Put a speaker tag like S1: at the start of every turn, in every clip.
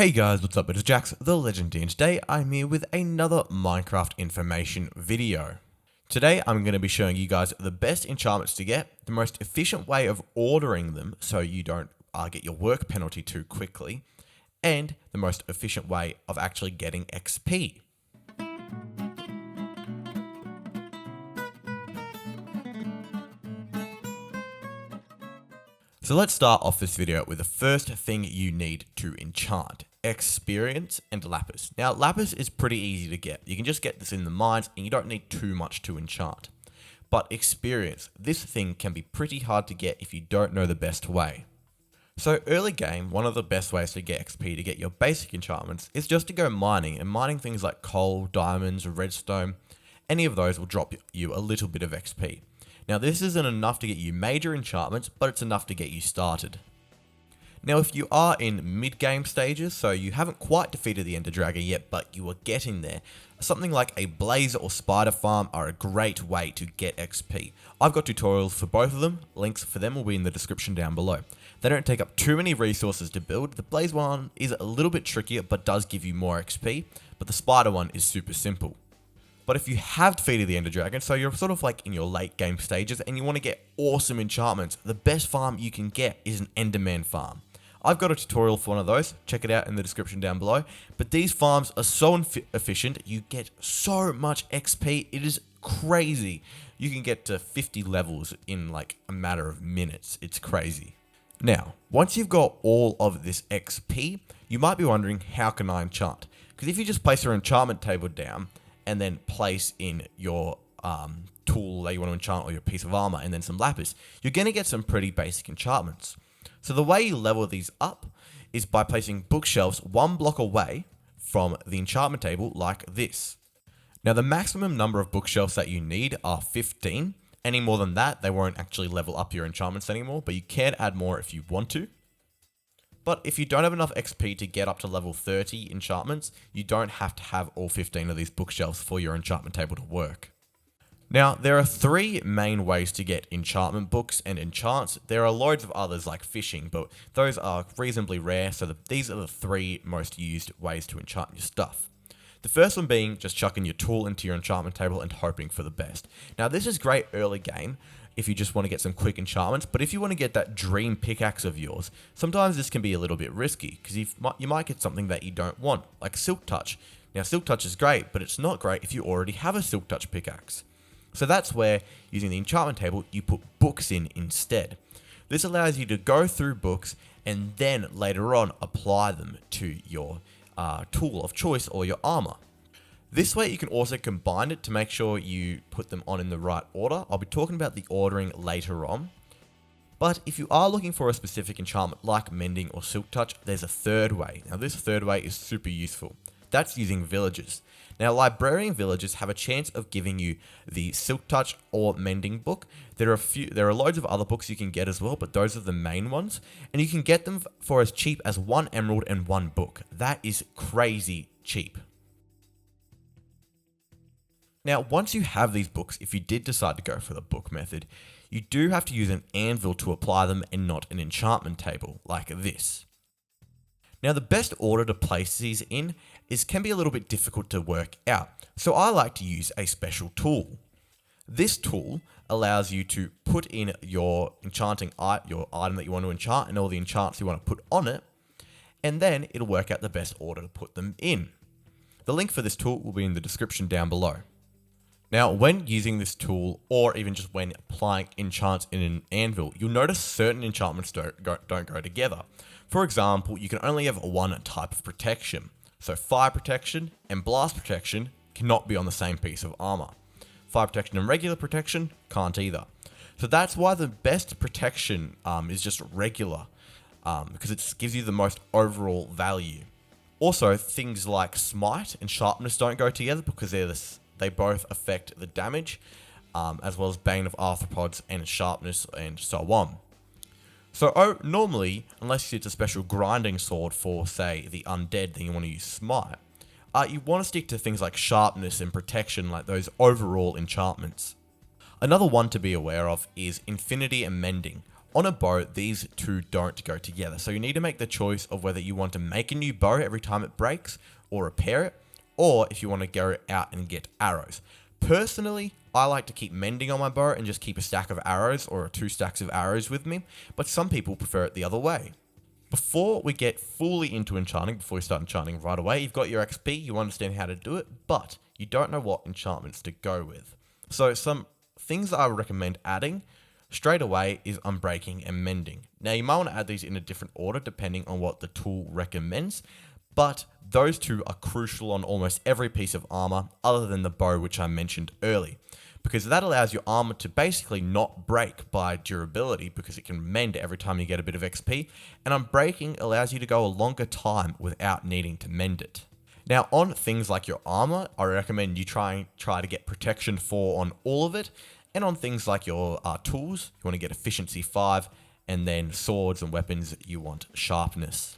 S1: Hey guys, what's up? It is jjaaxxthelegend and today I'm here with another Minecraft information video. Today I'm going to be showing you guys the best enchantments to get, the most efficient way of ordering them so you don't get your work penalty too quickly, and the most efficient way of actually getting XP. So let's start off this video with the first thing you need to enchant: experience and lapis. Now lapis is pretty easy to get. You can just get this in the mines and you don't need too much to enchant. But experience, this thing can be pretty hard to get if you don't know the best way. So early game, one of the best ways to get XP to get your basic enchantments is just to go mining, and mining things like coal, diamonds, redstone. Any of those will drop you a little bit of XP. Now this isn't enough to get you major enchantments, but it's enough to get you started. Now if you are in mid-game stages, so you haven't quite defeated the Ender Dragon yet, but you are getting there, something like a blaze or spider farm are a great way to get XP. I've got tutorials for both of them, links for them will be in the description down below. They don't take up too many resources to build. The blaze one is a little bit trickier, but does give you more XP, but the spider one is super simple. But if you have defeated the Ender Dragon, so you're sort of like in your late game stages and you want to get awesome enchantments, the best farm you can get is an Enderman farm. I've got a tutorial for one of those, check it out in the description down below. But these farms are so efficient, you get so much XP, it is crazy. You can get to 50 levels in like a matter of minutes, it's crazy. Now, once you've got all of this XP, you might be wondering, how can I enchant? Because if you just place your enchantment table down, and then place in your tool that you want to enchant or your piece of armor and then some lapis, you're going to get some pretty basic enchantments. So the way you level these up is by placing bookshelves one block away from the enchantment table like this. Now the maximum number of bookshelves that you need are 15. Any more than that, they won't actually level up your enchantments anymore, but you can add more if you want to. But if you don't have enough XP to get up to level 30 enchantments, you don't have to have all 15 of these bookshelves for your enchantment table to work. Now, there are three main ways to get enchantment books and enchants. There are loads of others like fishing, but those are reasonably rare, so these are the three most used ways to enchant your stuff. The first one being just chucking your tool into your enchantment table and hoping for the best. Now, this is great early game if you just want to get some quick enchantments, but if you want to get that dream pickaxe of yours, sometimes this can be a little bit risky, because you might get something that you don't want, like Silk Touch. Now Silk Touch is great, but it's not great if you already have a Silk Touch pickaxe. So that's where, using the enchantment table, you put books in instead. This allows you to go through books and then later on apply them to your tool of choice or your armor. This way you can also combine it to make sure you put them on in the right order. I'll be talking about the ordering later on. But if you are looking for a specific enchantment like Mending or Silk Touch, there's a third way. Now this third way is super useful. That's using villages. Now librarian villages have a chance of giving you the Silk Touch or Mending book. There are loads of other books you can get as well, but those are the main ones. And you can get them for as cheap as 1 emerald and 1 book. That is crazy cheap. Now, once you have these books, if you did decide to go for the book method, you do have to use an anvil to apply them and not an enchantment table like this. Now, the best order to place these in can be a little bit difficult to work out, so I like to use a special tool. This tool allows you to put in your your item that you want to enchant and all the enchants you want to put on it, and then it'll work out the best order to put them in. The link for this tool will be in the description down below. Now, when using this tool, or even just when applying enchants in an anvil, you'll notice certain enchantments don't go together. For example, you can only have one type of protection. So fire protection and blast protection cannot be on the same piece of armor. Fire protection and regular protection can't either. So that's why the best protection is just regular, because it gives you the most overall value. Also, things like smite and sharpness don't go together because they both affect the damage, as well as Bane of Arthropods and sharpness and so on. So normally, unless it's a special grinding sword for, say, the undead, then you want to use smite. You want to stick to things like sharpness and protection, like those overall enchantments. Another one to be aware of is infinity and mending. On a bow, these two don't go together, so you need to make the choice of whether you want to make a new bow every time it breaks or repair it, or if you want to go out and get arrows. Personally, I like to keep mending on my bow and just keep a stack of arrows or 2 stacks of arrows with me, but some people prefer it the other way. Before we get fully into enchanting, before we start enchanting right away, you've got your XP, you understand how to do it, but you don't know what enchantments to go with. So some things that I would recommend adding straight away is unbreaking and mending. Now you might want to add these in a different order depending on what the tool recommends, but those two are crucial on almost every piece of armor other than the bow, which I mentioned early, because that allows your armor to basically not break by durability because it can mend every time you get a bit of XP, and unbreaking allows you to go a longer time without needing to mend it. Now on things like your armor, I recommend you try to get protection 4 on all of it, and on things like your tools, you want to get efficiency 5, and then swords and weapons, you want sharpness.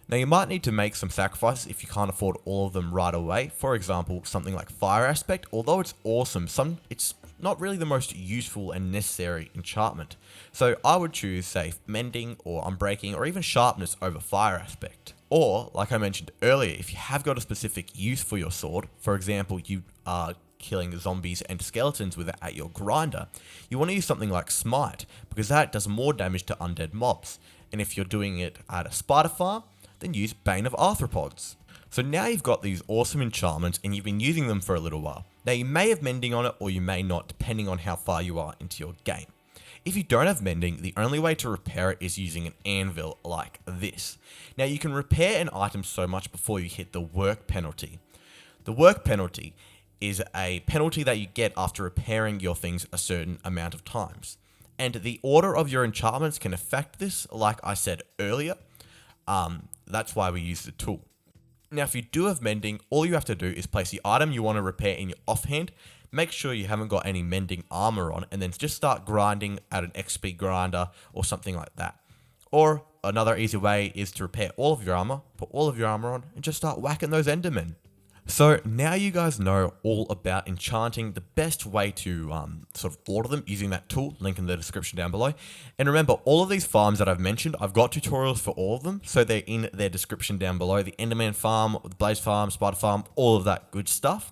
S1: Now you might need to make some sacrifices if you can't afford all of them right away. For example, something like fire aspect, although it's awesome, it's not really the most useful and necessary enchantment. So I would choose, say, mending or unbreaking or even sharpness over fire aspect. Or, like I mentioned earlier, if you have got a specific use for your sword, for example, you are killing zombies and skeletons with it at your grinder, you want to use something like smite, because that does more damage to undead mobs. And if you're doing it at a spider farm, then use Bane of Arthropods. So now you've got these awesome enchantments and you've been using them for a little while. Now you may have mending on it or you may not, depending on how far you are into your game. If you don't have mending, the only way to repair it is using an anvil like this. Now you can repair an item so much before you hit the work penalty. The work penalty is a penalty that you get after repairing your things a certain amount of times. And the order of your enchantments can affect this, like I said earlier. That's why we use the tool. Now, if you do have mending, all you have to do is place the item you want to repair in your offhand, make sure you haven't got any mending armor on, and then just start grinding at an XP grinder or something like that. Or another easy way is to repair all of your armor, put all of your armor on, and just start whacking those endermen. So now you guys know all about enchanting, the best way to sort of order them using that tool, link in the description down below. And remember, all of these farms that I've mentioned, I've got tutorials for all of them, so they're in their description down below. The Enderman farm, the Blaze farm, Spider farm, all of that good stuff.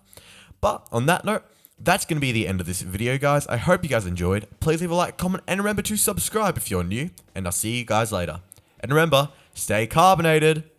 S1: But on that note, that's going to be the end of this video, guys. I hope you guys enjoyed. Please leave a like, comment, and remember to subscribe if you're new, and I'll see you guys later. And remember, stay carbonated.